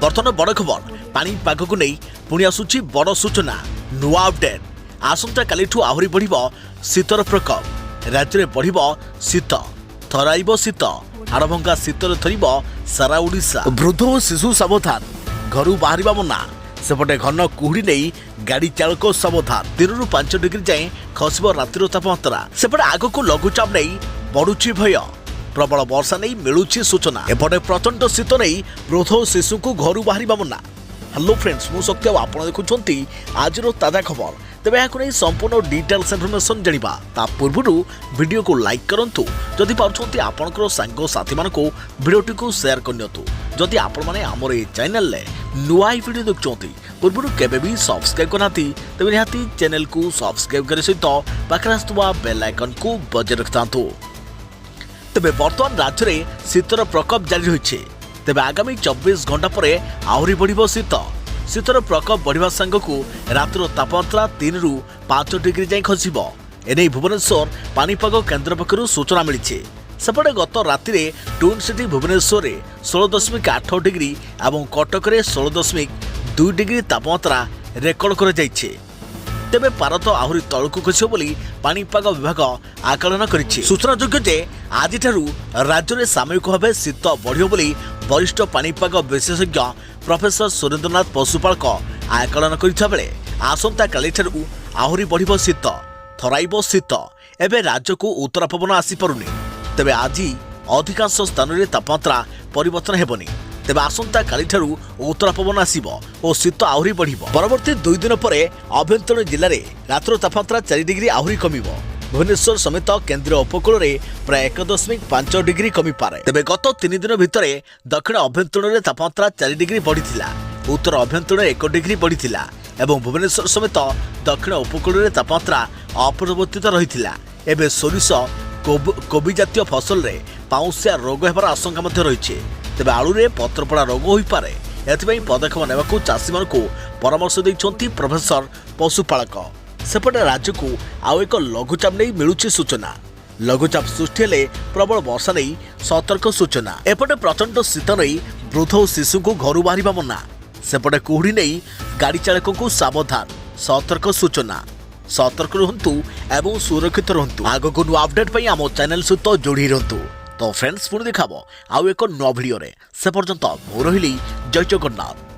बर्तमान बड़ खबर पानी पाग को नहीं पुणी आसुची बड़ सूचना नुआ अपडेट आसंता कालीठू आहरी बढ़िब शीतर प्रकोप राज्य में बढ़िब शीत थराइब शीत हाड़भंगा शीतर थरिब सारा ओडिशा वृद्ध और शिशु सावधान घर बाहर मना सेपटे घन कुहुड़ी नहीं गाड़ी चालक सावधान 3 ରୁ 5 डिग्री जाए खसब रातिर तापमात्रा सेपटे आग को लघुचाप नहीं बढ़ुची भय प्रबल वर्षा नहीं मिलूची सूचना एपटे प्रचंड शीत नहीं वृद्ध और शिशु को घर बाहर मना। हेलो फ्रेंड्स मु शक्ति आप देखुंत आज ताजा खबर तेज यहाँ संपूर्ण डिटेल्स इनफर्मेशन जाना ता पूर्व वीडियो को लाइक करंतु जदि पार्टी आपंकर सांग साथी मान भिडटी को शेयर करनियतु जदि आपण मैंने आमर ये चैनल नुआ वीडियो देखुं पूर्व केबे भी सब्सक्राइब करना तेज निहाती चैनल को सब्सक्राइब करने सहित पाखे आसुवा बेल आइकन को बजाय रखता तेज बर्तमान राज्य में शीतर प्रकोप जारी रही तेज आगामी 24 घंटा पर आहरी बढ़िब शीत शीतर प्रकोप बढ़िया सांग को रातिर तापमात्रा 3 ରୁ 5 डिग्री जाए खसब एने भुवनेश्वर पानीपाग केन्द्र पक्षर सूचना मिली सेपटे गत राति ट्विन सिटी भुवनेश्वर में 16.8 डिग्री और कटक में 16.2 डिग्री तापमात्रा रेकर्ड कर तेबे भारत आहरी तलकू खसब बोली पानीपाग विभाग आकलन करिछि। सूचनायोग्य जे आज राज्य में सामयिक भाव शीत बढ़ियो बोली वरिष्ठ पानीपाग विशेषज्ञ प्रोफेसर सुरेंद्रनाथ पशुपालक आकलन करिथा बेले आसंता काली आहरी बढ़िब शीत थराइब शीत एवं राज्य को उत्तर पवन आसी पारुनी तेबे आज अधिकांश स्थान में तापमात्रा परिवर्तन हेबनी तेबे आसंता काली उत्तर पवन आसीबो और शीत आहरी बढ़िब परवर्ती 2 दिन पर अभ्यंतर जिले में रात्र तापमात्रा 4 डिग्री आहरी कमिबो भुवनेश्वर समेत केन्द्रीय उपकूल में प्राय 1.5 डिग्री कमी पारे तेबे गत 3 दिन भितर दक्षिण अभ्यंतर में तापमात्रा 4 डिग्री बढ़िथिला उत्तर अभ्यंतर 1 डिग्री बढ़िथिला एवं भुवनेश्वर समेत दक्षिण उपकूल में तापमात्रा अपरिवर्तित रहिथिला एबे सोरिष कोबी जातीय फसल रे पाउसिया रोग हेबार आशंका मध्य रहिछि तेबे आलू रे पत्रपड़ा रोग होई पारे एथिबई पदक्षेप नेबाकू चाषी मानकू परामर्श दैछंती प्रोफेसर पशुपालक सेपटे राज्य को आउ एक लघुचाप नहीं मिलूची सूचना लघुचाप सृष्टि हेले प्रबल वर्षा नहीं सतर्क सूचना एपटे प्रचंड शीत नहीं वृद्ध और शिशु को घर बाहर मना सेपटे कुहुड़ी नहीं गाड़ी चालकों को सावधान सतर्क सूचना सतर्क रुहतु एवं सुरक्षित रुहतु आगको नुआ अपडेट पई आम चैनल सहित जोड़ी रुहतु तो फ्रेंड्स पुणी देखाबो आउ एक नुआ भिडियो रे से पर्यंत मो रहिली जय जगन्नाथ।